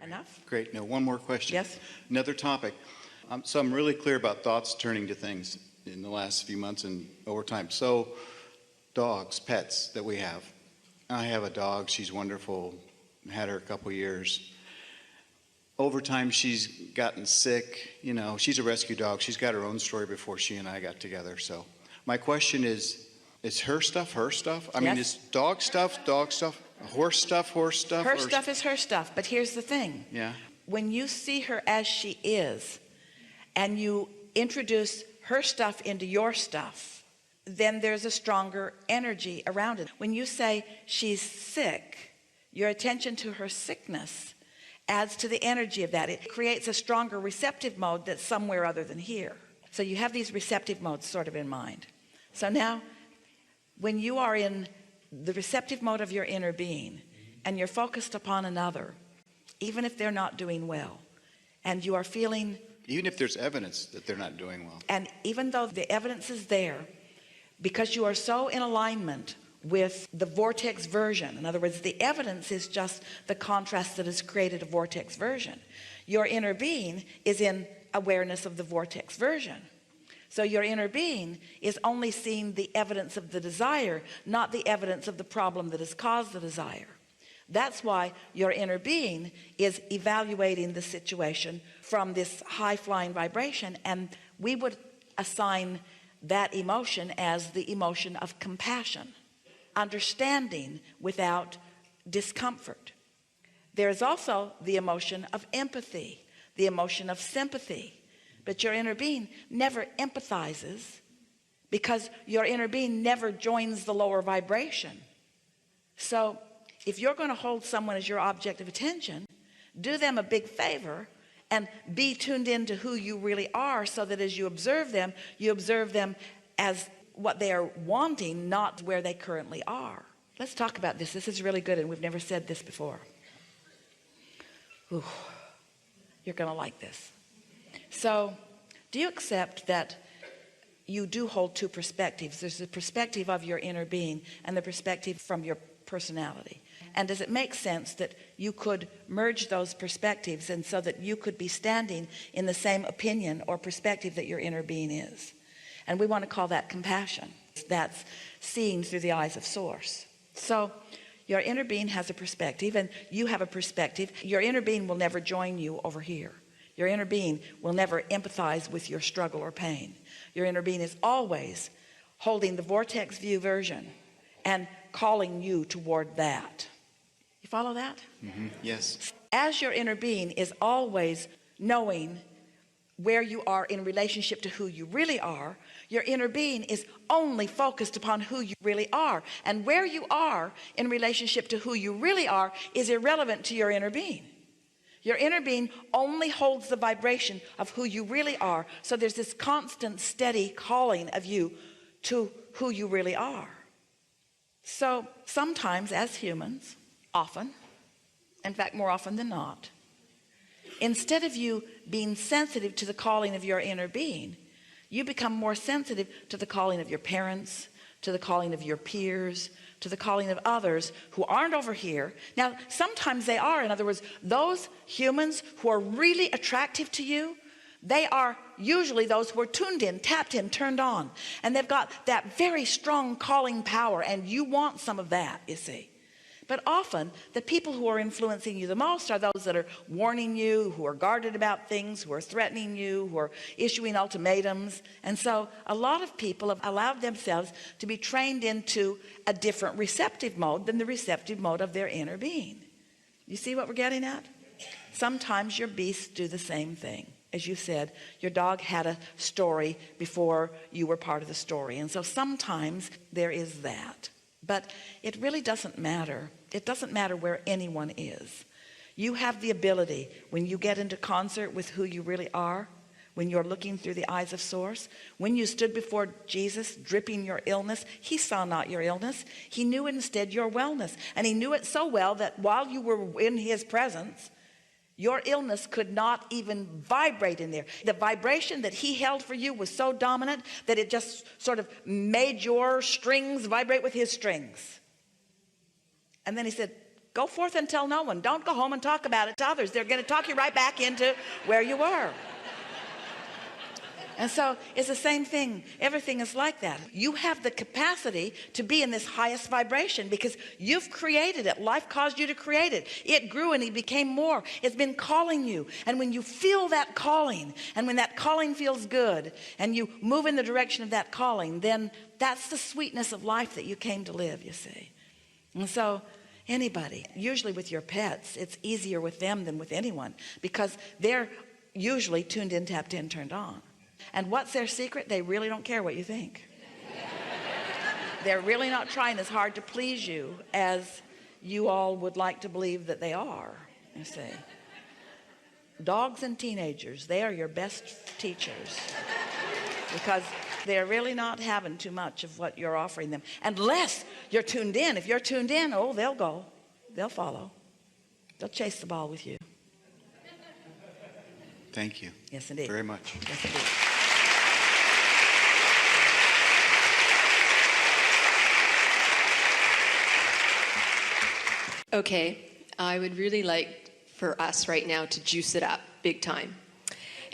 Enough? Great. No, one more question. Yes. Another topic. So I'm really clear about thoughts turning to things in the last few months and over time. So dogs, pets that we have. I have a dog. She's wonderful. Had her a couple years. Over time, she's gotten sick. You know, she's a rescue dog. She's got her own story before she and I got together. So my question is her stuff her stuff? I mean, is dog stuff, horse stuff, Her stuff is her stuff, but here's the thing. Yeah. When you see her as she is, and you introduce her stuff into your stuff, then there's a stronger energy around it. When you say she's sick, your attention to her sickness adds to the energy of that. It creates a stronger receptive mode that's somewhere other than here. So you have these receptive modes sort of in mind. So now, when you are in the receptive mode of your inner being, and you're focused upon another, even if they're not doing well, and you are feeling, even if there's evidence that they're not doing well, and even though the evidence is there, because you are so in alignment with the vortex version, in other words, the evidence is just the contrast that has created a vortex version. Your inner being is in awareness of the vortex version. So your inner being is only seeing the evidence of the desire, not the evidence of the problem that has caused the desire. That's why your inner being is evaluating the situation from this high-flying vibration, and we would assign that emotion as the emotion of compassion, understanding without discomfort. There is also the emotion of empathy, the emotion of sympathy, but your inner being never empathizes because your inner being never joins the lower vibration. So if you're going to hold someone as your object of attention, do them a big favor and be tuned into who you really are, so that as you observe them as what they are wanting, not where they currently are. Let's talk about this. This is really good, and we've never said this before. Ooh, you're going to like this. So, do you accept that you do hold two perspectives? There's the perspective of your inner being and the perspective from your personality. And does it make sense that you could merge those perspectives, and so that you could be standing in the same opinion or perspective that your inner being is? And we want to call that compassion. That's seeing through the eyes of source. So your inner being has a perspective, and you have a perspective. Your inner being will never join you over here. Your inner being will never empathize with your struggle or pain. Your inner being is always holding the vortex view version and calling you toward that. You follow that? Mm-hmm. Yes. As your inner being is always knowing where you are in relationship to who you really are, your inner being is only focused upon who you really are. And where you are in relationship to who you really are is irrelevant to your inner being. Your inner being only holds the vibration of who you really are. So there's this constant, steady calling of you to who you really are. So sometimes as humans, often, in fact more often than not, instead of you being sensitive to the calling of your inner being, you become more sensitive to the calling of your parents, to the calling of your peers, to the calling of others who aren't over here. Now, sometimes they are. In other words, those humans who are really attractive to you, they are usually those who are tuned in, tapped in, turned on. And they've got that very strong calling power, and you want some of that, you see. But often, the people who are influencing you the most are those that are warning you, who are guarded about things, who are threatening you, who are issuing ultimatums. And so a lot of people have allowed themselves to be trained into a different receptive mode than the receptive mode of their inner being. You see what we're getting at? Sometimes your beasts do the same thing. As you said, your dog had a story before you were part of the story. And so sometimes there is that. But it really doesn't matter. It doesn't matter where anyone is. You have the ability, when you get into concert with who you really are, when you're looking through the eyes of source, when you stood before Jesus dripping your illness, he saw not your illness. He knew instead your wellness. And he knew it so well that while you were in his presence, your illness could not even vibrate in there. The vibration that he held for you was so dominant that it just sort of made your strings vibrate with his strings. And then he said, Go forth and tell no one. Don't go home and talk about it to others. They're going to talk you right back into where you were. And so it's the same thing. Everything is like that. You have the capacity to be in this highest vibration because you've created it. Life caused you to create it. It grew and it became more. It's been calling you. And when you feel that calling, and when that calling feels good, and you move in the direction of that calling, then that's the sweetness of life that you came to live, you see. And so anybody, usually with your pets, it's easier with them than with anyone because they're usually tuned in, tapped in, turned on. And what's their secret? They really don't care what you think. They're really not trying as hard to please you as you all would like to believe that they are, you see. Dogs and teenagers, they are your best teachers because they're really not having too much of what you're offering them. Unless you're tuned in. If you're tuned in, oh, they'll go. They'll follow. They'll chase the ball with you. Thank you. Yes, indeed. Very much. Yes, indeed. Okay, I would really like for us right now to juice it up big time.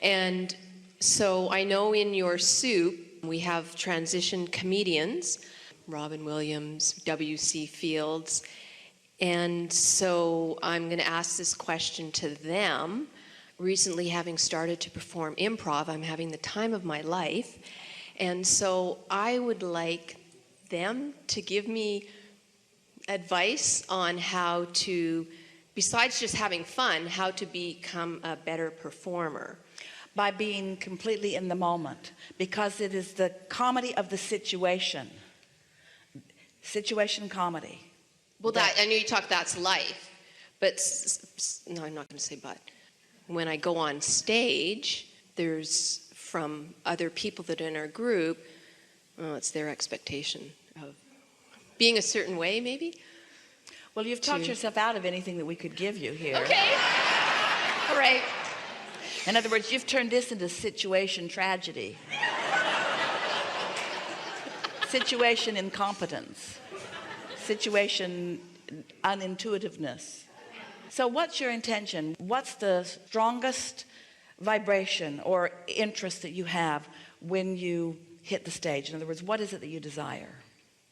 And so I know in your soup we have transition comedians, Robin Williams, W.C. Fields, and so I'm going to ask this question to them. Recently, having started to perform improv, I'm having the time of my life, and so I would like them to give me advice on how to, besides just having fun, how to become a better performer. By being completely in the moment, because it is the comedy of the situation. Situation comedy. Well, that I know you talk, that's life, but no, I'm not going to say but. When I go on stage, there's from other people that are in our group, it's their expectation of being a certain way, maybe. Well, you've talked yourself out of anything that we could give you here. Okay. All right. In other words, you've turned this into situation tragedy. Situation incompetence. Situation unintuitiveness. So what's your intention? What's the strongest vibration or interest that you have when you hit the stage? In other words, what is it that you desire?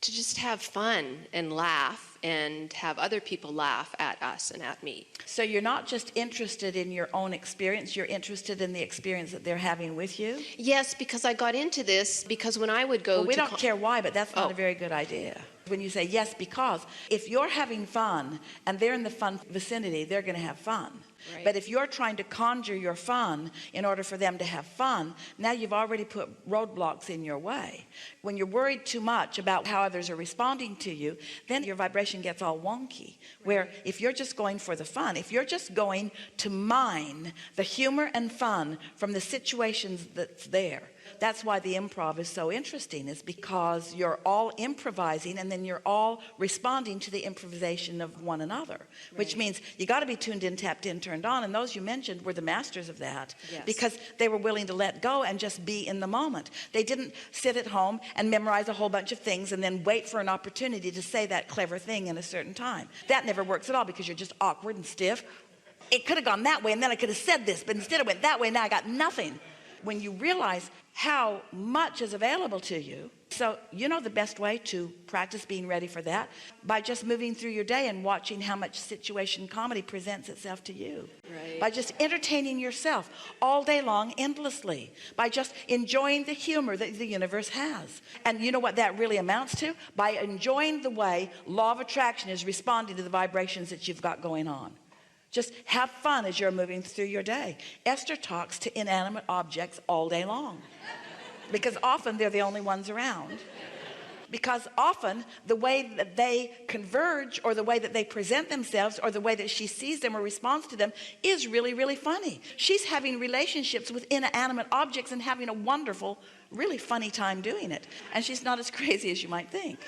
To just have fun and laugh and have other people laugh at us and at me. So you're not just interested in your own experience, you're interested in the experience that they're having with you? Yes, because I got into this because when I would go Well, we to don't care why, but that's not Oh. a very good idea. When you say yes, because if you're having fun and they're in the fun vicinity, they're going to have fun. Right. But if you're trying to conjure your fun in order for them to have fun, now you've already put roadblocks in your way. When you're worried too much about how others are responding to you, then your vibration gets all wonky. Where if you're just going for the fun, if you're just going to mine the humor and fun from the situations that's there, that's why the improv is so interesting, is because you're all improvising and then you're all responding to the improvisation of one another, which means you got to be tuned in, tapped in, turned on. And those you mentioned were the masters of that. Yes. Because they were willing to let go and just be in the moment. They didn't sit at home and memorize a whole bunch of things and then wait for an opportunity to say that clever thing in a certain time. That never works at all because you're just awkward and stiff. It could have gone that way and then I could have said this, but instead it went that way and now I got nothing. When you realize how much is available to you, so you know the best way to practice being ready for that by just moving through your day and watching how much situation comedy presents itself to you. Right. By just entertaining yourself all day long endlessly, by just enjoying the humor that the universe has. And you know what that really amounts to? By enjoying the way law of attraction is responding to the vibrations that you've got going on. Just have fun as you're moving through your day. Esther talks to inanimate objects all day long because often they're the only ones around. Because often the way that they converge or the way that they present themselves or the way that she sees them or responds to them is really, really funny. She's having relationships with inanimate objects and having a wonderful, really funny time doing it. And she's not as crazy as you might think.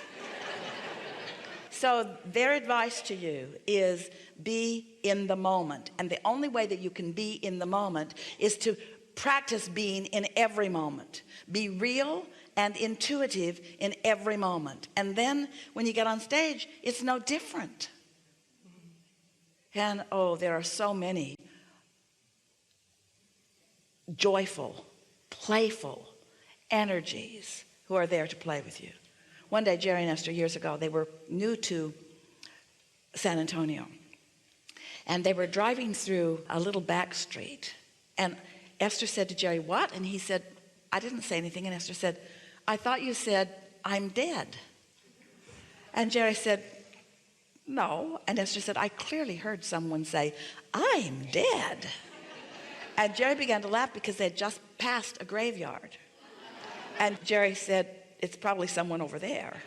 So their advice to you is be in the moment. And the only way that you can be in the moment is to practice being in every moment. Be real and intuitive in every moment. And then when you get on stage, it's no different. And oh, there are so many joyful, playful energies who are there to play with you. One day, Jerry and Esther, years ago, they were new to San Antonio. And they were driving through a little back street. And Esther said to Jerry, "What?" And he said, "I didn't say anything." And Esther said, "I thought you said, 'I'm dead.'" And Jerry said, "No." And Esther said, "I clearly heard someone say, 'I'm dead.'" And Jerry began to laugh because they had just passed a graveyard. And Jerry said, "It's probably someone over there."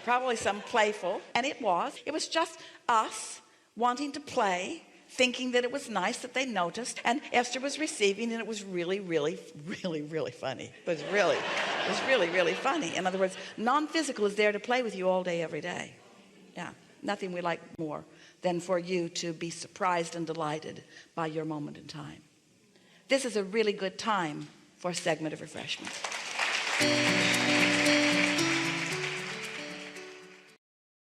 Probably some playful, and it was just us wanting to play, thinking that it was nice that they noticed, and Esther was receiving, and it was really, really, really, really funny. It was really, really funny. In other words, non-physical is there to play with you all day, every day. Yeah, nothing we like more than for you to be surprised and delighted by your moment in time. This is a really good time for a segment of refreshment.